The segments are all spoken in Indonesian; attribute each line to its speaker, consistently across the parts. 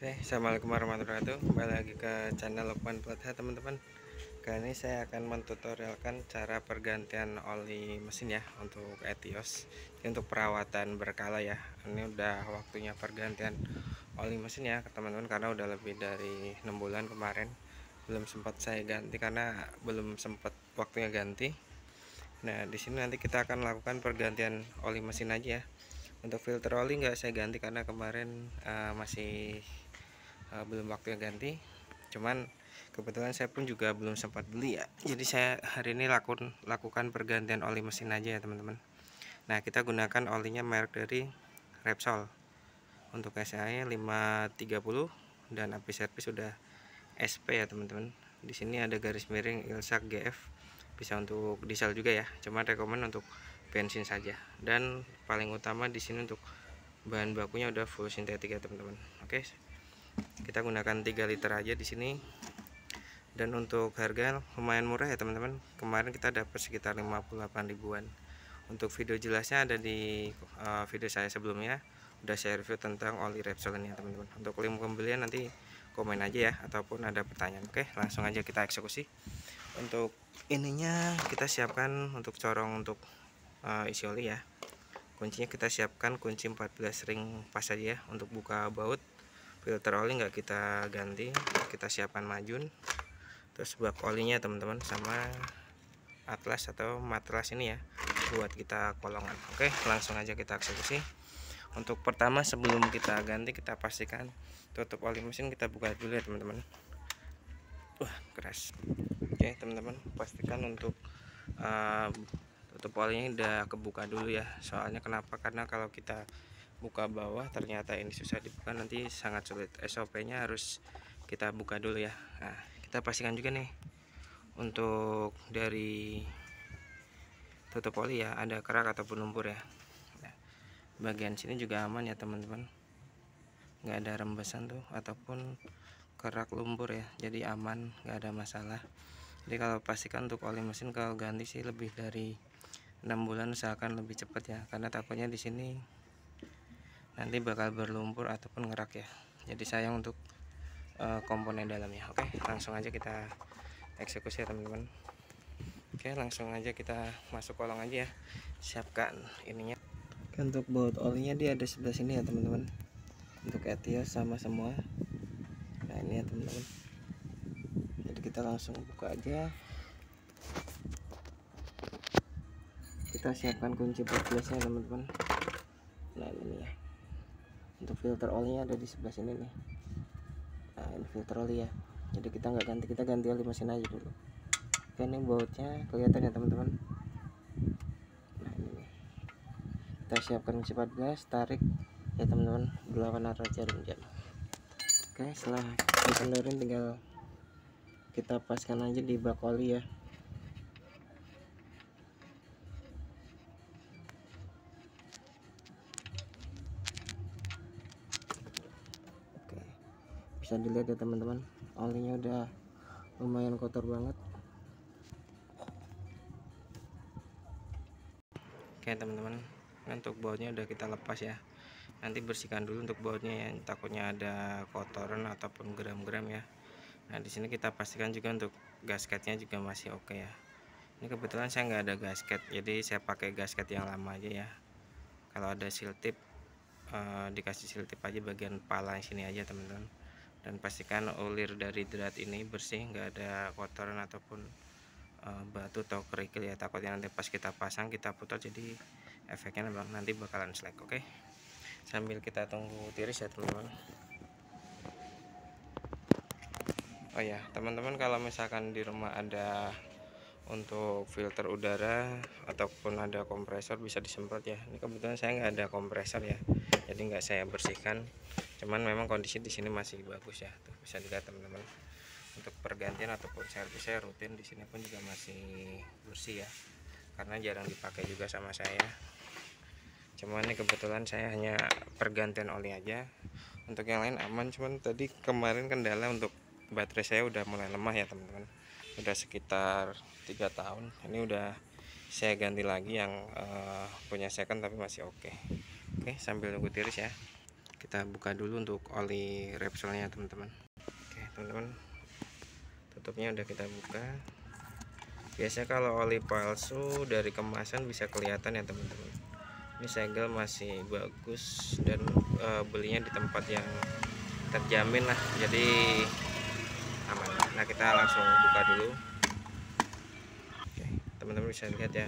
Speaker 1: Oke, assalamualaikum warahmatullahi wabarakatuh. Kembali lagi ke channel Lukman Plat teman-teman. Kali ini saya akan mentutorialkan cara pergantian oli mesin ya untuk Etios. Ini untuk perawatan berkala ya. Ini udah waktunya pergantian oli mesin ya teman-teman, karena udah lebih dari 6 bulan kemarin belum sempat saya ganti karena belum sempat waktunya ganti. Nah, di sini nanti kita akan lakukan pergantian oli mesin aja ya. Untuk filter oli nggak saya ganti karena kemarin masih belum waktunya ganti. Cuman kebetulan saya pun juga belum sempat beli ya, jadi saya hari ini lakukan pergantian oli mesin aja ya teman-teman. Nah, kita gunakan olinya merek dari Repsol untuk SAE 530 dan api servis sudah SP ya teman-teman. Di sini ada garis miring Ilsak GF, bisa untuk diesel juga ya, cuman rekomen untuk bensin saja. Dan paling utama di sini untuk bahan bakunya udah full sintetik ya teman-teman. Oke, kita gunakan 3 liter aja di sini. Dan untuk harga lumayan murah ya teman-teman. Kemarin kita dapat sekitar 58 ribuan. Untuk video jelasnya ada di video saya sebelumnya, udah saya review tentang oli Repsol ini ya teman-teman. Untuk link pembelian nanti komen aja ya, ataupun ada pertanyaan. Oke, langsung aja kita eksekusi. Untuk ininya kita siapkan untuk corong untuk isi oli ya. Kuncinya kita siapkan kunci 14 ring pas aja ya. Untuk buka baut filter oli nggak kita ganti, kita siapkan majun, terus bak olinya teman-teman, sama atlas atau matras ini ya buat kita kolongan. Oke, langsung aja kita eksekusi. Untuk pertama, sebelum kita ganti, kita pastikan tutup oli mesin kita buka dulu ya teman-teman. Wah, keras. Oke teman-teman, pastikan untuk tutup olinya udah kebuka dulu ya. Soalnya kenapa? Karena kalau kita buka bawah ternyata ini susah dibuka, nanti sangat sulit. SOP nya harus kita buka dulu ya. Nah, kita pastikan juga nih untuk dari tutup oli ya, ada kerak ataupun lumpur ya. Nah, bagian sini juga aman ya teman-teman, nggak ada rembesan tuh ataupun kerak lumpur ya, jadi aman, nggak ada masalah. Jadi kalau pastikan untuk oli mesin kalau ganti sih lebih dari 6 bulan usahakan lebih cepat ya, karena takutnya di sini nanti bakal berlumpur ataupun ngerak ya, jadi sayang untuk komponen dalamnya. Oke, langsung aja kita eksekusi ya teman-teman. Oke, langsung aja kita masuk kolong aja ya. Siapkan ininya. Oke, untuk baut olinya dia ada sebelah sini ya teman-teman. Untuk Etios sama semua. Nah, ini ya teman-teman. Jadi kita langsung buka aja. Kita siapkan kunci 14 nya teman-teman. Nah, ini ya. Untuk filter olinya ada di sebelah sini nih. Nah, ini filter oli ya. Jadi kita nggak ganti, kita ganti oli mesin aja dulu. Oke, ini bautnya kelihatan ya teman-teman. Nah, ini nih. Kita siapkan kunci 14, tarik ya teman-teman, 8 arah jarum jam. Oke, setelah dikendorin tinggal kita paskan aja di bak oli ya. Oke, bisa dilihat ya teman-teman, olinya udah lumayan kotor banget. Oke teman-teman, untuk bautnya udah kita lepas ya. Nanti bersihkan dulu untuk bautnya ya, takutnya ada kotoran ataupun geram-geram ya. Nah, di sini kita pastikan juga untuk gasketnya juga masih oke ya. Ini kebetulan saya nggak ada gasket, jadi saya pakai gasket yang lama aja ya. Kalau ada seal tip, dikasih seal tip aja bagian pala sini aja teman-teman. Dan pastikan ulir dari drat ini bersih, nggak ada kotoran ataupun batu atau kerikil ya, takutnya nanti pas kita pasang kita putar, jadi efeknya nanti bakalan slack. Oke, sambil kita tunggu tiris ya teman-teman. Oh ya teman-teman, kalau misalkan di rumah ada untuk filter udara ataupun ada kompresor bisa disemprot ya. Ini kebetulan saya nggak ada kompresor ya, jadi nggak saya bersihkan. Cuman memang kondisi di sini masih bagus ya, tuh bisa dilihat teman-teman. Untuk pergantian ataupun servis saya rutin di sini pun juga masih bersih ya, karena jarang dipakai juga sama saya. Cuman ini kebetulan saya hanya pergantian oli aja, untuk yang lain aman. Cuman tadi kemarin kendala untuk baterai saya udah mulai lemah ya teman-teman, udah sekitar 3 tahun. Ini udah saya ganti lagi yang punya second tapi masih oke. Oke, sambil nunggu tiris ya. Kita buka dulu untuk oli Repsolnya teman-teman. Oke teman-teman, tutupnya udah kita buka. Biasanya kalau oli palsu dari kemasan bisa kelihatan ya teman-teman. Ini segel masih bagus dan belinya di tempat yang terjamin lah, jadi aman. Nah kita langsung buka dulu. Oke teman-teman bisa lihat ya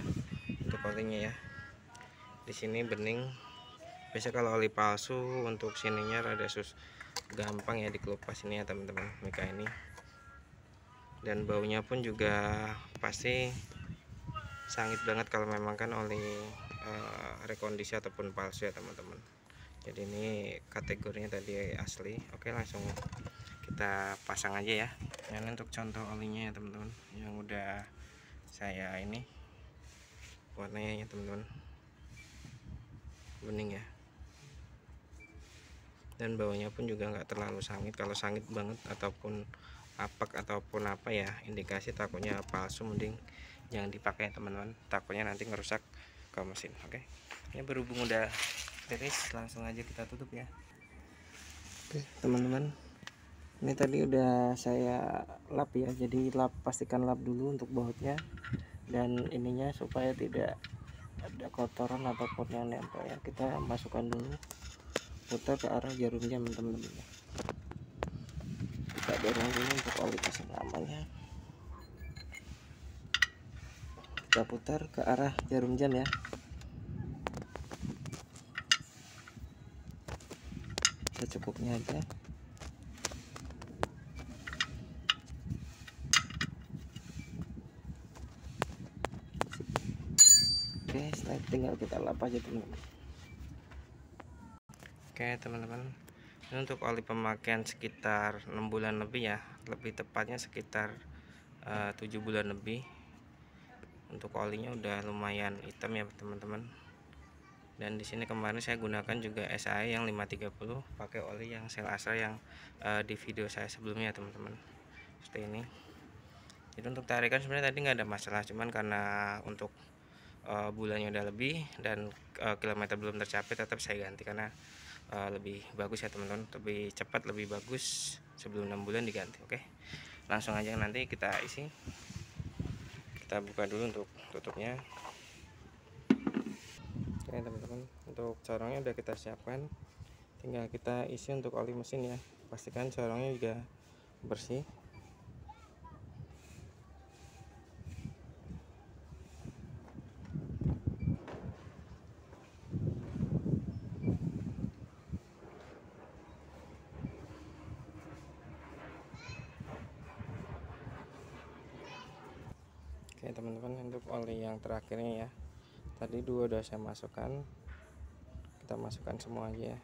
Speaker 1: untuk olinya ya, di sini bening. Biasa kalau oli palsu untuk sininya rada gampang ya dikelupas ini ya teman-teman, mika ini. Dan baunya pun juga pasti sangit banget kalau memang kan oli rekondisi ataupun palsu ya teman-teman. Jadi ini kategorinya tadi asli. Oke langsung kita pasang aja ya. Ini untuk contoh olinya ya teman-teman, yang udah saya ini warnanya ya teman-teman, bening ya. Dan baunya pun juga nggak terlalu sangit. Kalau sangit banget ataupun apek ataupun apa ya, indikasi takutnya palsu, mending jangan dipakai teman-teman, takutnya nanti ngerusak ke mesin. Oke, ini berhubung udah beres, langsung aja kita tutup ya. Oke teman-teman, ini tadi udah saya lap ya, jadi pastikan lap dulu untuk bautnya dan ininya supaya tidak ada kotoran ataupun yang nempel ya. Kita masukkan dulu, putar ke arah jarum jam teman-teman. Kita dorong dulu untuk oli kesengamannya. Kita putar ke arah jarum jam ya. Secukupnya aja. Oke, setelah itu tinggal kita lap aja teman-teman. Oke teman-teman, ini untuk oli pemakaian sekitar 6 bulan lebih ya, lebih tepatnya sekitar 7 bulan lebih. Untuk olinya udah lumayan hitam ya teman-teman. Dan di sini kemarin saya gunakan juga SAE yang 530, pakai oli yang Shell Astra yang di video saya sebelumnya teman-teman, seperti ini. Jadi untuk tarikan sebenarnya tadi nggak ada masalah, cuman karena untuk bulannya udah lebih dan kilometer belum tercapai, tetap saya ganti karena lebih bagus ya teman-teman, lebih cepat, lebih bagus sebelum 6 bulan diganti. Oke langsung aja nanti kita isi. Kita buka dulu untuk tutupnya. Oke teman-teman, untuk corongnya udah kita siapkan, tinggal kita isi untuk oli mesin ya. Pastikan corongnya juga bersih. Oke teman-teman, untuk oli yang terakhirnya ya, tadi dua udah saya masukkan, kita masukkan semua aja ya.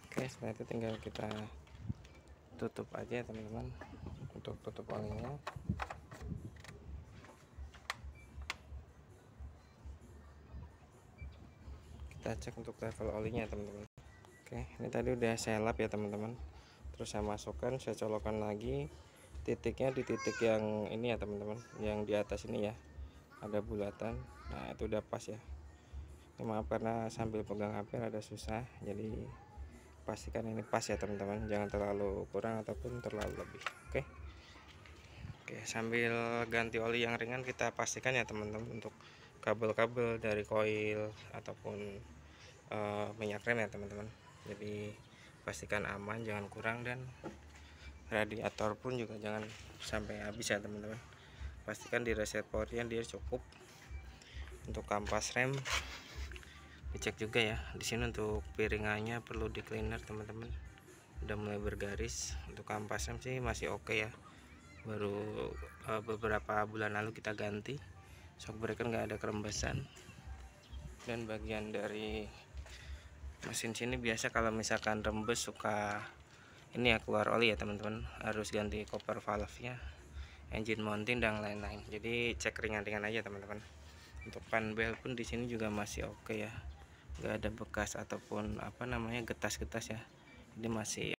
Speaker 1: Oke setelah itu tinggal kita tutup aja teman-teman, untuk tutup olinya. Kita cek untuk level olinya teman-teman. Oke ini tadi udah saya lap ya teman-teman, terus saya masukkan, saya colokkan lagi. Titiknya di titik yang ini ya teman-teman, yang di atas ini ya, ada bulatan. Nah itu udah pas ya. Ini maaf karena sambil pegang HP ada susah, jadi pastikan ini pas ya teman-teman, jangan terlalu kurang ataupun terlalu lebih. Oke sambil ganti oli yang ringan, kita pastikan ya teman-teman untuk kabel-kabel dari koil ataupun minyak rem ya teman-teman. Jadi pastikan aman, jangan kurang, dan radiator pun juga jangan sampai habis ya teman-teman. Pastikan di reservoirnya dia cukup. Untuk kampas rem dicek juga ya. Di sini untuk piringannya perlu di cleaner teman-teman, udah mulai bergaris. Untuk kampas rem sih masih oke ya, baru beberapa bulan lalu kita ganti. Shock breaker nggak ada kerembesan. Dan bagian dari mesin sini biasa kalau misalkan rembes suka ini ya, keluar oli ya teman-teman, harus ganti copper valve nya, engine mounting dan lain-lain. Jadi cek ringan-ringan aja teman-teman. Untuk fan belt pun di sini juga masih oke ya, nggak ada bekas ataupun apa namanya getas-getas ya, ini masih